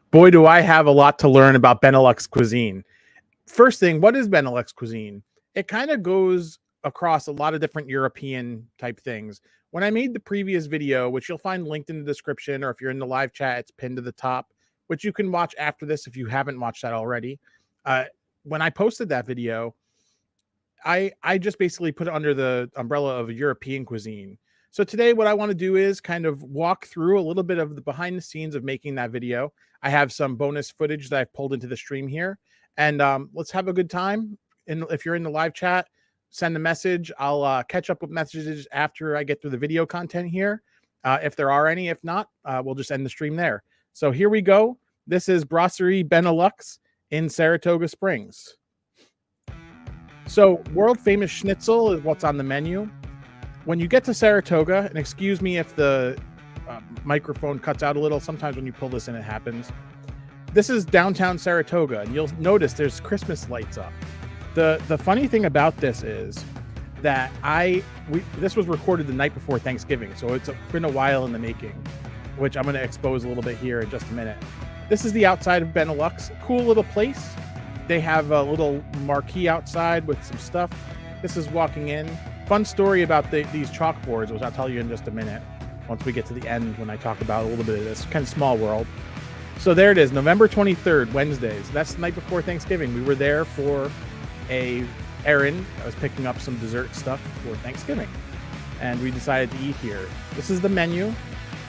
Boy, do I have a lot to learn about Benelux cuisine. First thing, what is Benelux cuisine? It kind of goes across a lot of different European type things. When I made the previous video, which you'll find linked in the description, or if you're in the live chat, it's pinned to the top, which you can watch after this if you haven't watched that already. When I posted that video, I just basically put it under the umbrella of European cuisine. So today what I want to do is kind of walk through a little bit of the behind the scenes of making that video. I have some bonus footage that I've pulled into the stream here, and let's have a good time. And if you're in the live chat, send a message. I'll catch up with messages after I get through the video content here, if there are any. If not, we'll just end the stream there. So here we go. This is Brasserie Benelux in Saratoga Springs. So world famous schnitzel is what's on the menu. When you get to Saratoga, and excuse me if the microphone cuts out a little, sometimes when you pull this in it happens. This is downtown Saratoga, and you'll notice there's Christmas lights up. The funny thing about this is that this was recorded the night before Thanksgiving, so it's been a while in the making, which I'm going to expose a little bit here in just a minute. This is the outside of Benelux. Cool little place. They have a little marquee outside with some stuff. This is walking in. Fun story about these chalkboards, which I'll tell you in just a minute once we get to the end when I talk about a little bit of this. Kind of small world. So there it is, November 23rd, Wednesdays. That's the night before Thanksgiving. We were there for a errand. I was picking up some dessert stuff for Thanksgiving, and we decided to eat here. This is the menu,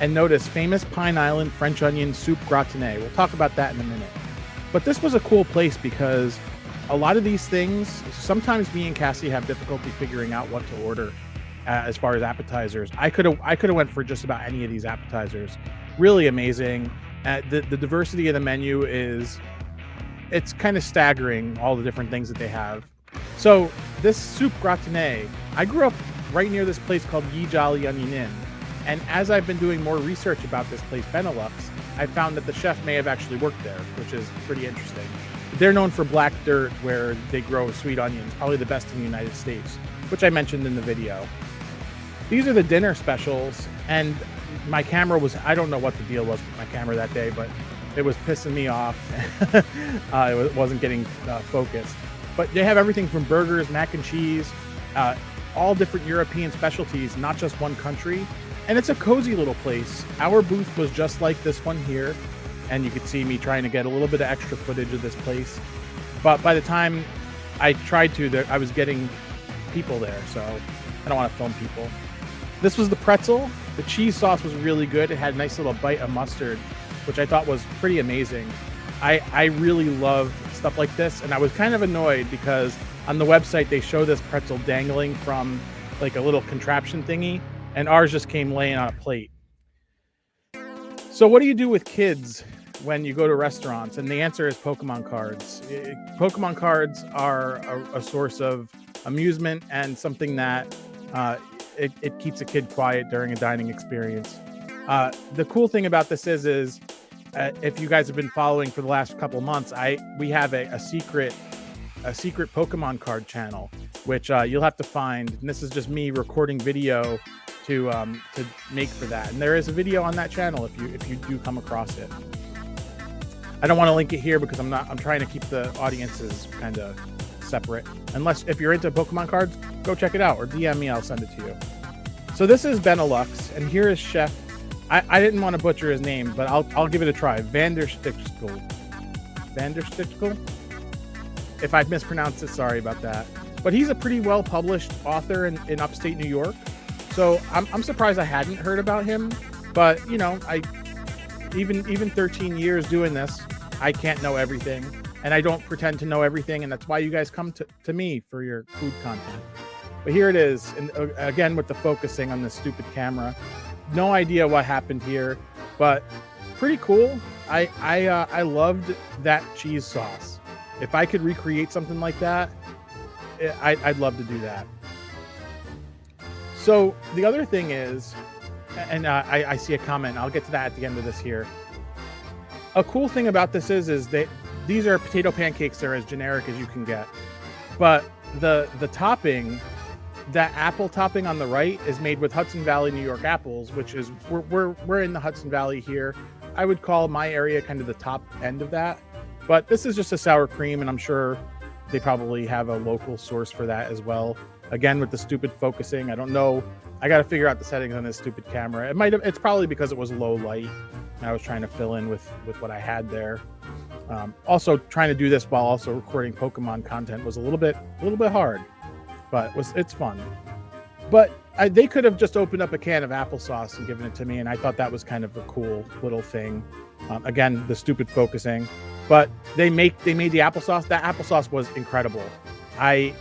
and notice famous Pine Island French onion soup gratinée. We'll talk about that in a minute. But this was a cool place because a lot of these things, sometimes me and Cassie have difficulty figuring out what to order as far as appetizers. I could have went for just about any of these appetizers. Really amazing. The diversity of the menu it's kind of staggering, all the different things that they have. So this soup gratinée, I grew up right near this place called Ye Jolly Onion Inn. And as I've been doing more research about this place, Benelux, I found that the chef may have actually worked there, which is pretty interesting. They're known for black dirt, where they grow sweet onions, probably the best in the United States, which I mentioned in the video. These are the dinner specials, and my camera was, I don't know what the deal was with my camera that day, but it was pissing me off. It wasn't getting focused. But they have everything from burgers, mac and cheese, all different European specialties, not just one country. And it's a cozy little place. Our booth was just like this one here, and you could see me trying to get a little bit of extra footage of this place. But by the time I tried to, I was getting people there, so I don't want to film people. This was the pretzel. The cheese sauce was really good. It had a nice little bite of mustard, which I thought was pretty amazing. I really love stuff like this, and I was kind of annoyed because on the website they show this pretzel dangling from like a little contraption thingy, and ours just came laying on a plate. So what do you do with kids when you go to restaurants? And the answer is Pokemon cards. Pokemon cards are a source of amusement and something that it keeps a kid quiet during a dining experience. The cool thing about this is if you guys have been following for the last couple months, we have a secret Pokemon card channel, which you'll have to find. And this is just me recording video to make for that. And there is a video on that channel if you do come across it. I don't want to link it here because I'm trying to keep the audiences kind of separate. Unless if you're into Pokemon cards, go check it out or DM me, I'll send it to you. So this is Benelux, and here is Chef. I didn't want to butcher his name, but I'll give it a try. Vanderstigchel. If I've mispronounced it, sorry about that. But he's a pretty well published author in upstate New York. So I'm surprised I hadn't heard about him. But you know, even 13 years doing this, I can't know everything, and I don't pretend to know everything, and that's why you guys come to me for your food content. But here it is, and again with the focusing on this stupid camera. No idea what happened here, but pretty cool. I loved that cheese sauce. If I could recreate something like that, I'd love to do that. So the other thing is, and I see a comment, I'll get to that at the end of this here. A cool thing about this is these are potato pancakes. They're as generic as you can get. But the topping, that apple topping on the right, is made with Hudson Valley, New York apples, which is, we're in the Hudson Valley here. I would call my area kind of the top end of that. But this is just a sour cream, and I'm sure they probably have a local source for that as well. Again, with the stupid focusing, I don't know. I got to figure out the settings on this stupid camera. It's probably because it was low light, and I was trying to fill in with what I had there. Also, trying to do this while also recording Pokemon content was a little bit hard, but it's fun. But they could have just opened up a can of applesauce and given it to me, and I thought that was kind of a cool little thing. Again, the stupid focusing, but they made the applesauce. That applesauce was incredible. I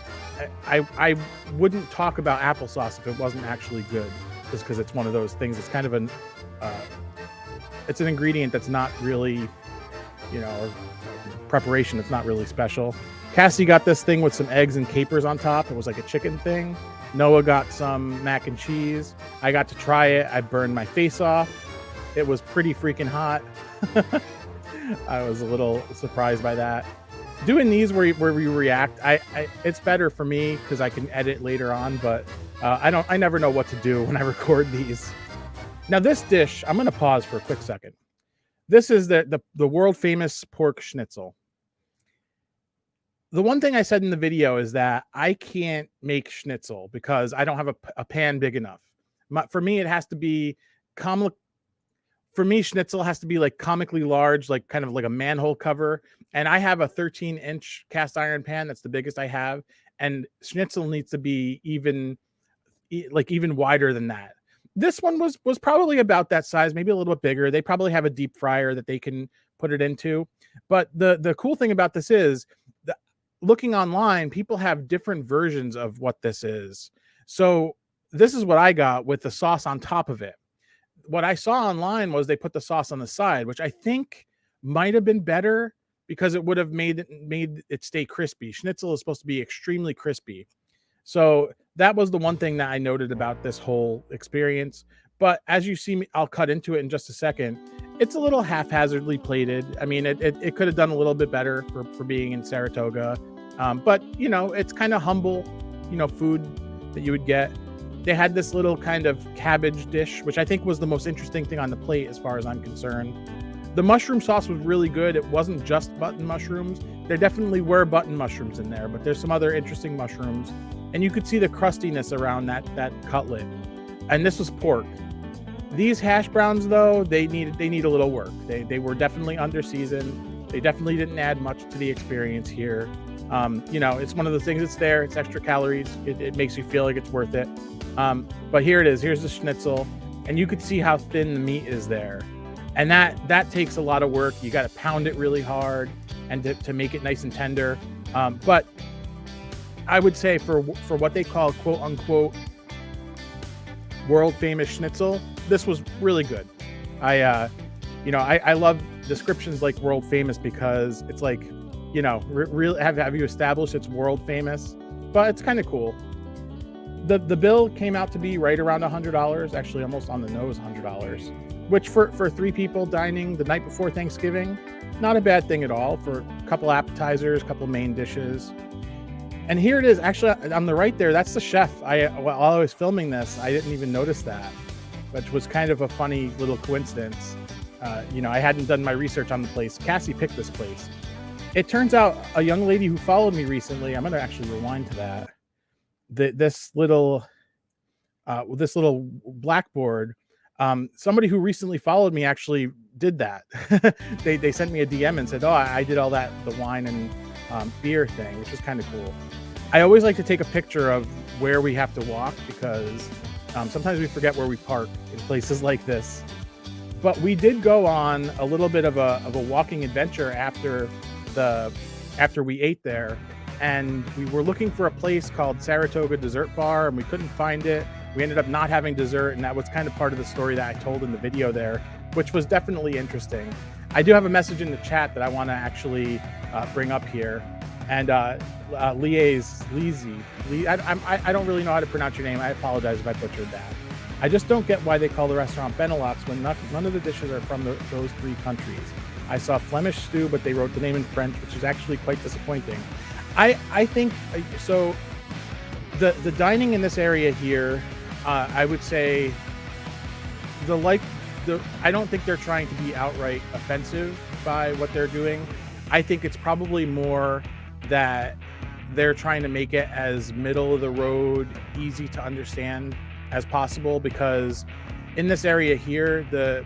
wouldn't talk about applesauce if it wasn't actually good, just because it's one of those things. It's kind of it's an ingredient that's not really, or preparation that's not really special. Cassie got this thing with some eggs and capers on top. It was like a chicken thing. Noah got some mac and cheese. I got to try it. I burned my face off. It was pretty freaking hot. I was a little surprised by that. Doing these where we react, it's better for me because I can edit later on, but I never know what to do when I record these. Now this dish, I'm going to pause for a quick second. This is the world famous pork schnitzel. The one thing I said in the video is that I can't make schnitzel because I don't have a pan big enough. For me, it has to be schnitzel has to be like comically large, like kind of like a manhole cover. And I have a 13-inch cast iron pan. That's the biggest I have. And schnitzel needs to be even wider than that. This one was probably about that size, maybe a little bit bigger. They probably have a deep fryer that they can put it into. But the cool thing about this is looking online, people have different versions of what this is. So this is what I got with the sauce on top of it. What I saw online was they put the sauce on the side, which I think might have been better because it would have made it stay crispy. Schnitzel is supposed to be extremely crispy. So that was the one thing that I noted about this whole experience. But as you see me, I'll cut into it in just a second. It's a little haphazardly plated. I mean, it could have done a little bit better for being in Saratoga. But, it's kind of humble, food that you would get. They had this little kind of cabbage dish, which I think was the most interesting thing on the plate as far as I'm concerned. The mushroom sauce was really good. It wasn't just button mushrooms. There definitely were button mushrooms in there, but there's some other interesting mushrooms. And you could see the crustiness around that cutlet. And this was pork. These hash browns, though, they need a little work. They were definitely under seasoned. They definitely didn't add much to the experience here. It's one of those things. It's there. It's extra calories. It makes you feel like it's worth it. But here it is. Here's the schnitzel, and you could see how thin the meat is there. And that takes a lot of work. You got to pound it really hard and to make it nice and tender. But I would say for what they call quote unquote world famous schnitzel, this was really good. I love descriptions like world famous because it's like, really have you established it's world famous? But it's kind of cool. The bill came out to be right around $100, actually almost on the nose $100, which for 3 people dining the night before Thanksgiving, not a bad thing at all for a couple appetizers, a couple main dishes. And here it is. Actually, on the right there, that's the chef. While I was filming this, I didn't even notice that, which was kind of a funny little coincidence. I hadn't done my research on the place. Cassie picked this place. It turns out a young lady who followed me recently, I'm going to actually rewind to that. This little blackboard, somebody who recently followed me actually did that. They sent me a DM and said, oh, I did all that, the wine and beer thing, which is kind of cool. I always like to take a picture of where we have to walk because sometimes we forget where we park in places like this. But we did go on a little bit of a walking adventure after we ate there. And we were looking for a place called Saratoga Dessert Bar, and we couldn't find it. We ended up not having dessert, and that was kind of part of the story that I told in the video there, which was definitely interesting. I do have a message in the chat that I want to actually bring up here. And I don't really know how to pronounce your name. I apologize if I butchered that. I just don't get why they call the restaurant Benelux when none of the dishes are from those 3 countries. I saw Flemish stew, but they wrote the name in French, which is actually quite disappointing. I think so. The dining in this area here, I would say I don't think they're trying to be outright offensive by what they're doing. I think it's probably more that they're trying to make it as middle of the road, easy to understand as possible, because in this area here, the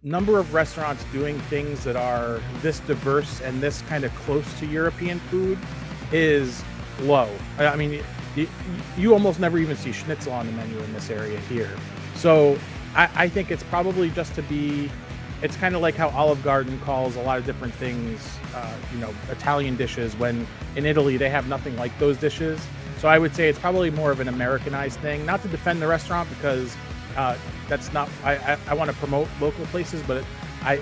number of restaurants doing things that are this diverse and this kind of close to European food is low. I mean, you almost never even see schnitzel on the menu in this area here. So I think it's probably just to be, it's kind of like how Olive Garden calls a lot of different things, Italian dishes, when in Italy they have nothing like those dishes. So I would say it's probably more of an Americanized thing, not to defend the restaurant, because that's not, I want to promote local places, but I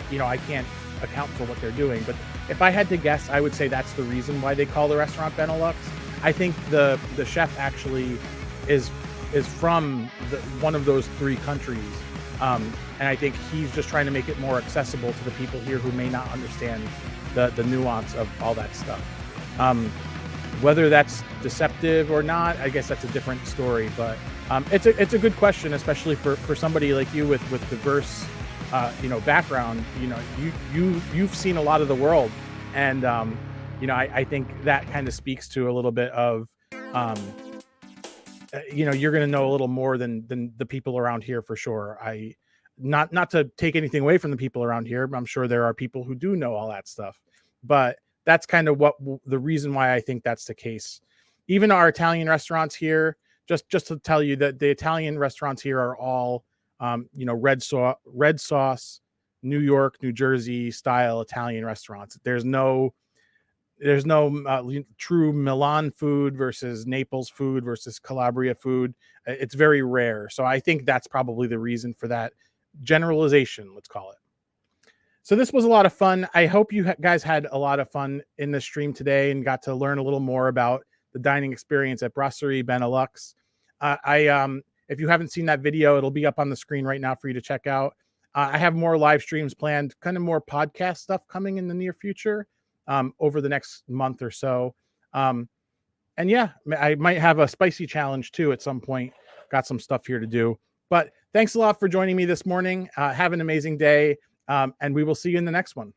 can't account for what they're doing. But if I had to guess, I would say that's the reason why they call the restaurant Benelux. I think the chef actually is from one of those three countries. And I think he's just trying to make it more accessible to the people here who may not understand the nuance of all that stuff. Whether that's deceptive or not, I guess that's a different story. But it's a good question, especially for somebody like you with diverse background. You've seen a lot of the world, and I think that kind of speaks to a little bit of you're going to know a little more than the people around here for sure. Not to take anything away from the people around here, but I'm sure there are people who do know all that stuff. But that's kind of the reason why I think that's the case. Even our Italian restaurants here, just to tell you that the Italian restaurants here are all red sauce, New York, New Jersey style Italian restaurants. There's no true Milan food versus Naples food versus Calabria food. It's very rare. So I think that's probably the reason for that generalization, let's call it. So this was a lot of fun. I hope you guys had a lot of fun in the stream today and got to learn a little more about the dining experience at Brasserie Benelux. If you haven't seen that video, it'll be up on the screen right now for you to check out. I have more live streams planned, kind of more podcast stuff coming in the near future, over the next month or so. And yeah, I might have a spicy challenge too at some point. Got some stuff here to do. But thanks a lot for joining me this morning. Have an amazing day. And we will see you in the next one.